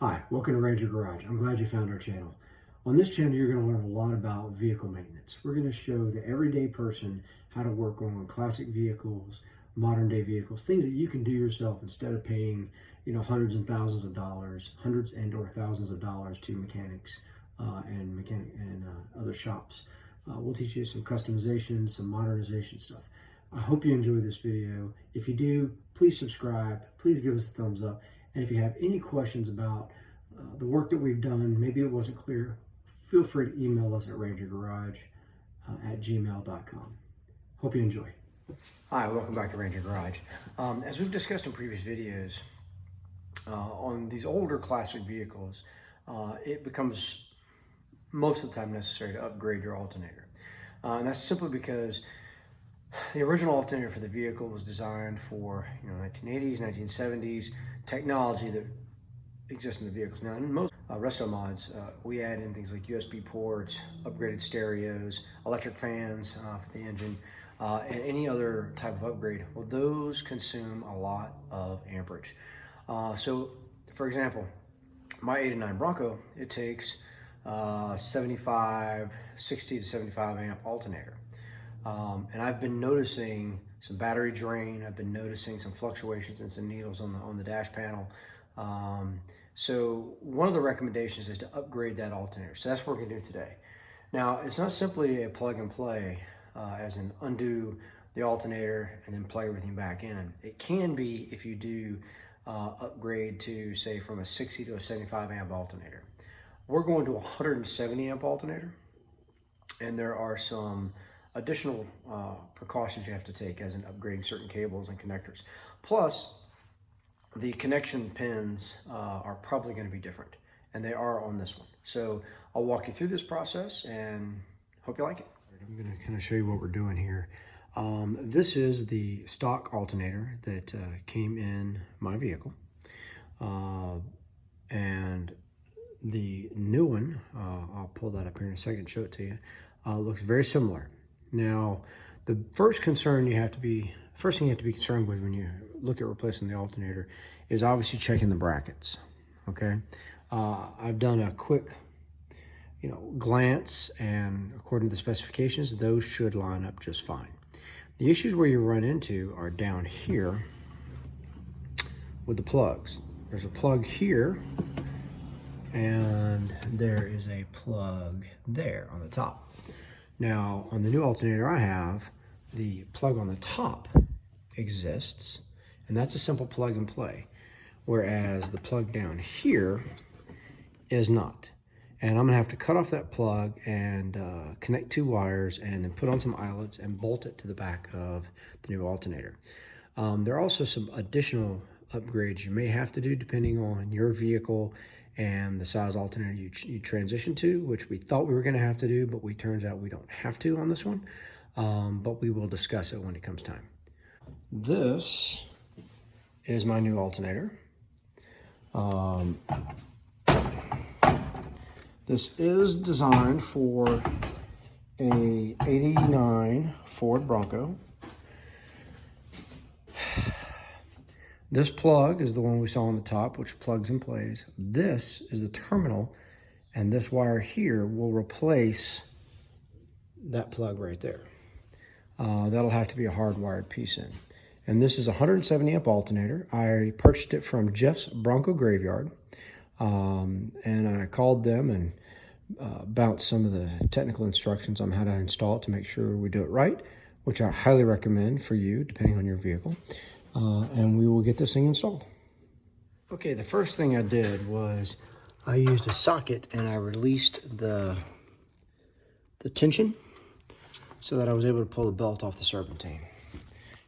Hi, welcome to Ranger Garage. I'm glad you found our channel. On this channel, you're going to learn a lot about vehicle maintenance. We're going to show the everyday person how to work on classic vehicles, modern day vehicles, things that you can do yourself instead of paying, hundreds and thousands of dollars, hundreds and or thousands of dollars to mechanics and other shops. We'll teach you some customization, some modernization stuff. I hope you enjoy this video. If you do, please subscribe. Please give us a thumbs up. And if you have any questions about the work that we've done, maybe it wasn't clear, feel free to email us at rangergarage@gmail.com. Hope you enjoy. Hi, welcome back to Ranger Garage. As we've discussed in previous videos, on these older classic vehicles, it becomes most of the time necessary to upgrade your alternator. And that's simply because the original alternator for the vehicle was designed for 1980s, 1970s technology that exists in the vehicles. Now, in most resto mods, we add in things like USB ports, upgraded stereos, electric fans for the engine, and any other type of upgrade. Well, those consume a lot of amperage. So, for example, my 89 Bronco, it takes 60 to 75 amp alternator. And I've been noticing some battery drain. I've been noticing some fluctuations and some needles on the dash panel. So one of the recommendations is to upgrade that alternator. So that's what we're gonna do today. Now, it's not simply a plug and play, as in undo the alternator and then plug everything back in. It can be if you do upgrade to, say, from a 60 to a 75 amp alternator. We're going to a 170 amp alternator, and there are some additional precautions you have to take as in upgrading certain cables and connectors. Plus, the connection pins are probably going to be different, and they are on this one. So I'll walk you through this process and hope you like it. I'm going to kind of show you what we're doing here. This is the stock alternator that came in my vehicle, and the new one, I'll pull that up here in a second, show it to you, looks very similar. Now, the first thing you have to be concerned with when you look at replacing the alternator is obviously checking the brackets, okay? I've done a quick, glance, and according to the specifications, those should line up just fine. The issues where you run into are down here with the plugs. There's a plug here, and there is a plug there on the top. Now, on the new alternator I have, the plug on the top exists, and that's a simple plug and play, whereas the plug down here is not. And I'm gonna have to cut off that plug and connect two wires and then put on some eyelets and bolt it to the back of the new alternator. There are also some additional upgrades you may have to do depending on your vehicle and the size alternator you transition to, which we thought we were going to have to do, but turns out we don't have to on this one. But we will discuss it when it comes time. This is my new alternator. This is designed for a 89 Ford Bronco. This plug is the one we saw on the top, which plugs and plays. This is the terminal, and this wire here will replace that plug right there. That'll have to be a hardwired piece in. And this is a 170 amp alternator. I purchased it from Jeff's Bronco Graveyard, and I called them and bounced some of the technical instructions on how to install it to make sure we do it right, which I highly recommend for you, depending on your vehicle. And we will get this thing installed. Okay, the first thing I did was I used a socket and I released the tension so that I was able to pull the belt off the serpentine.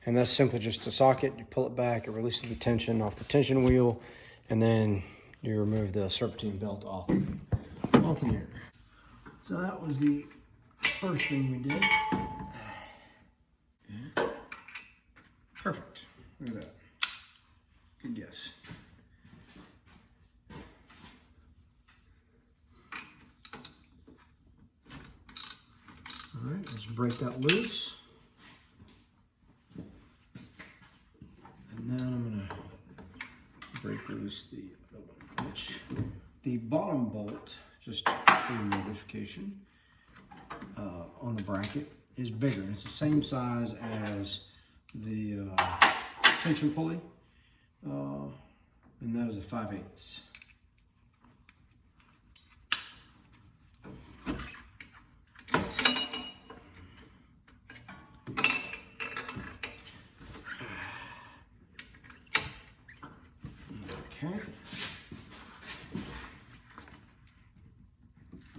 And that's simply just a socket. You pull it back, it releases the tension off the tension wheel, and then you remove the serpentine belt off the alternator. So that was the first thing we did. Perfect. Look at that. Good guess. All right, let's break that loose. And then I'm gonna break loose the other one. switch. The bottom bolt, just for your notification, on the bracket is bigger. It's the same size as the tension pulley, and that is a 5/8. Okay.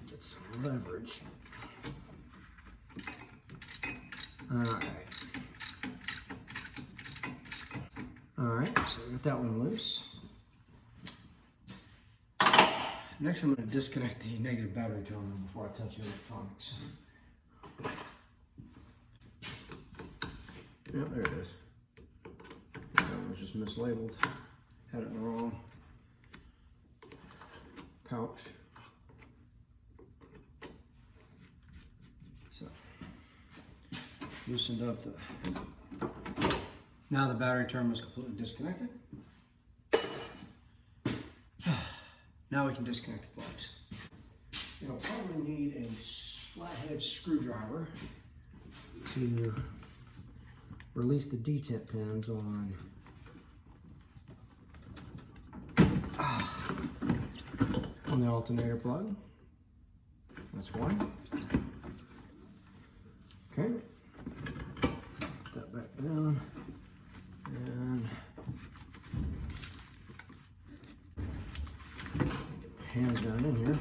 Get some leverage. All right, so I got that one loose. Next, I'm going to disconnect the negative battery terminal before I touch the electronics. Yep, there it is. That one was just mislabeled. Had it in the wrong pouch. So, loosened up the. Now the battery terminal is completely disconnected. Now we can disconnect the plugs. You'll probably need a flathead screwdriver to release the detent pins on the alternator plug. That's one. Okay. Put that back down. And get my hands down in here.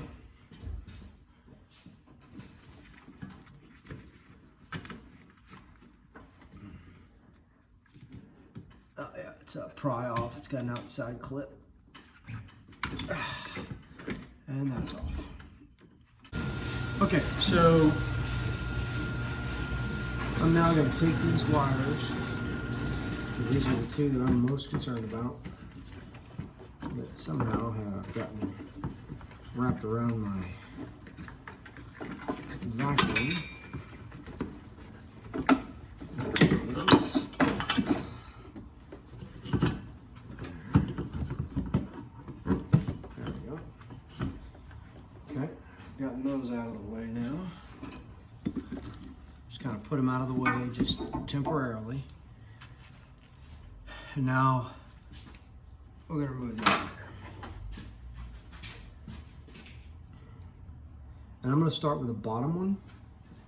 Oh yeah, it's a pry off. It's got an outside clip. And that's off. Okay, so I'm now going to take these wires, because these are the two that I'm most concerned about, that somehow have gotten wrapped around my vacuum. Gotten those out of the way now. Just kind of put them out of the way just temporarily. And now we're going to remove the alternator. And I'm going to start with the bottom one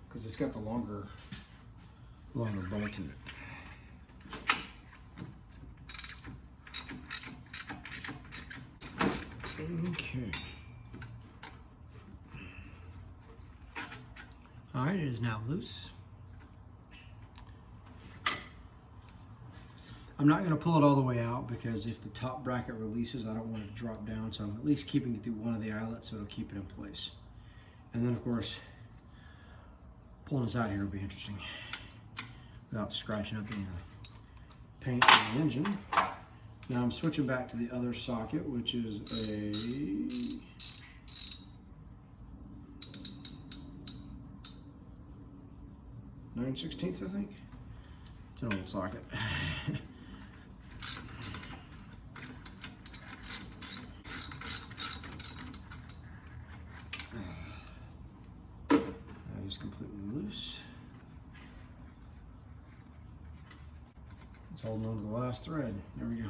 because it's got the longer bolt in it. Okay. All right, it is now loose. I'm not going to pull it all the way out because if the top bracket releases, I don't want it to drop down. So I'm at least keeping it through one of the eyelets so it'll keep it in place. And then, of course, pulling this out here will be interesting without scratching up any of the paint on the engine. Now I'm switching back to the other socket, which is a 9/16, I think. It's an old socket. That is completely loose. It's holding on to the last thread. There we go.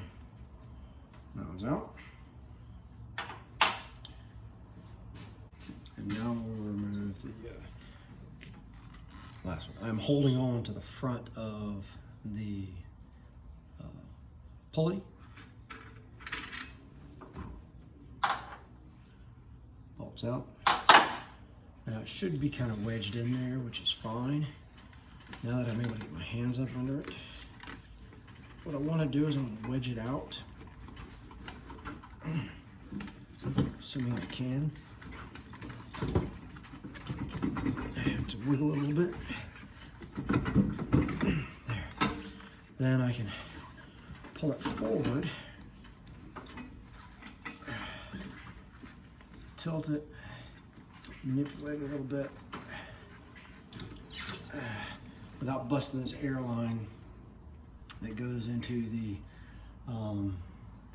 That one's out. And now we'll remove the last one. I'm holding on to the front of the pulley. Bolts out. Now it should be kind of wedged in there, which is fine. Now that I'm able to get my hands up under it, what I want to do is I'm going to wedge it out, assuming I can. I have to wiggle it a little bit. There. Then I can pull it forward, tilt it, manipulate it a little bit without busting this air line that goes into the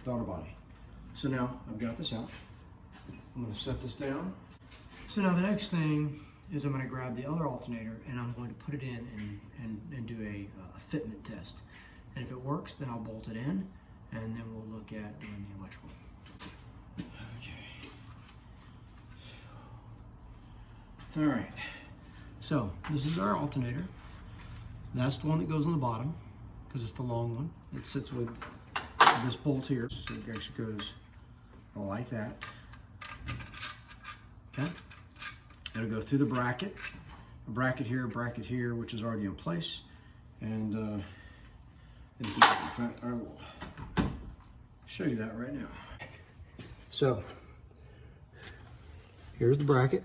daughter body. So now I've got this out. I'm going to set this down. So now the next thing is I'm going to grab the other alternator and I'm going to put it in and do a fitment test. And if it works, then I'll bolt it in, and then we'll look at doing the electrical. Okay. All right. So this is our alternator. That's the one that goes on the bottom because it's the long one. It sits with this bolt here, so it actually goes like that. Okay. It'll go through the bracket, a bracket here, which is already in place, and in fact, I will show you that right now. So here's the bracket.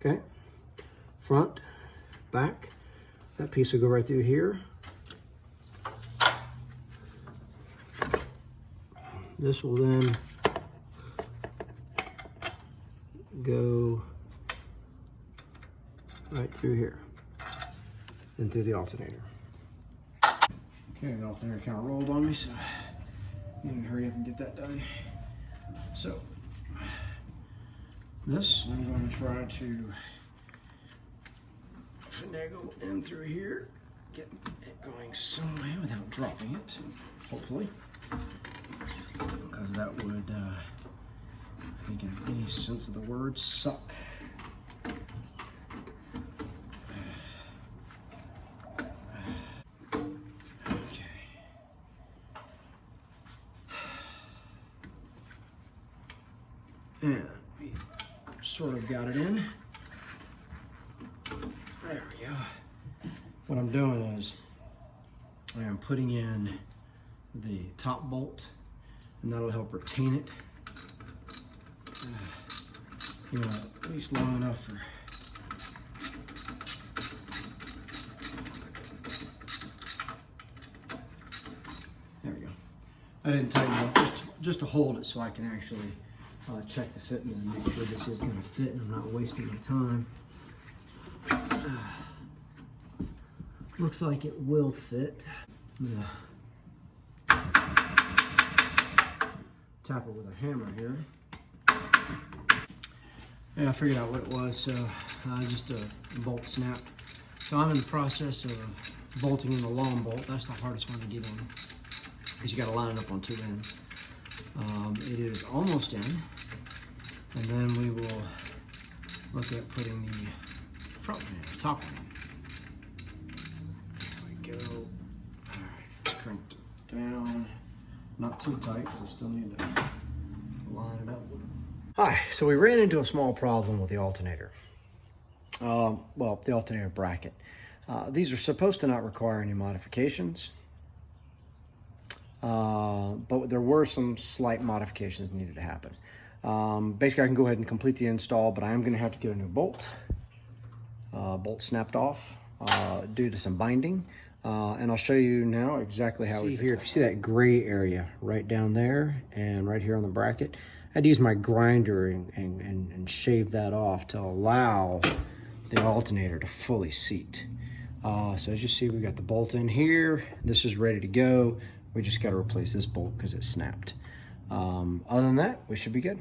Okay, front, back. That piece will go right through here. This will then go right through here and through the alternator. Okay, the alternator kind of rolled on me, so I need to hurry up and get that done. So this I'm going to try to finagle in through here, get it going some way without dropping it, hopefully, because that would, I think in any sense of the word, suck. And we sort of got it in. There we go. What I'm doing is I am putting in the top bolt, and that'll help retain it. You know, at least long enough for there we go. I didn't tighten it up just to hold it so I can actually check the fitment and make sure this is going to fit and I'm not wasting my time. Looks like it will fit. I'm gonna tap it with a hammer here. Yeah, I figured out what it was, so just a bolt snapped. So I'm in the process of bolting in the long bolt. That's the hardest one to get in because you got to line it up on two ends. It is almost in, and then we will look at putting the front one in, the top one in. There we go. All right, just cranked it down. Not too tight because I still need to line it up with it. Hi, so we ran into a small problem with the alternator. Well, the alternator bracket. These are supposed to not require any modifications. But there were some slight modifications that needed to happen. Basically, I can go ahead and complete the install, but I am going to have to get a new bolt. Bolt snapped off due to some binding. And I'll show you now exactly how we fix it. If you see that gray area right down there and right here on the bracket, I had to use my grinder and shave that off to allow the alternator to fully seat. So as you see, we've got the bolt in here. This is ready to go. We just got to replace this bolt because it snapped. Other than that, we should be good.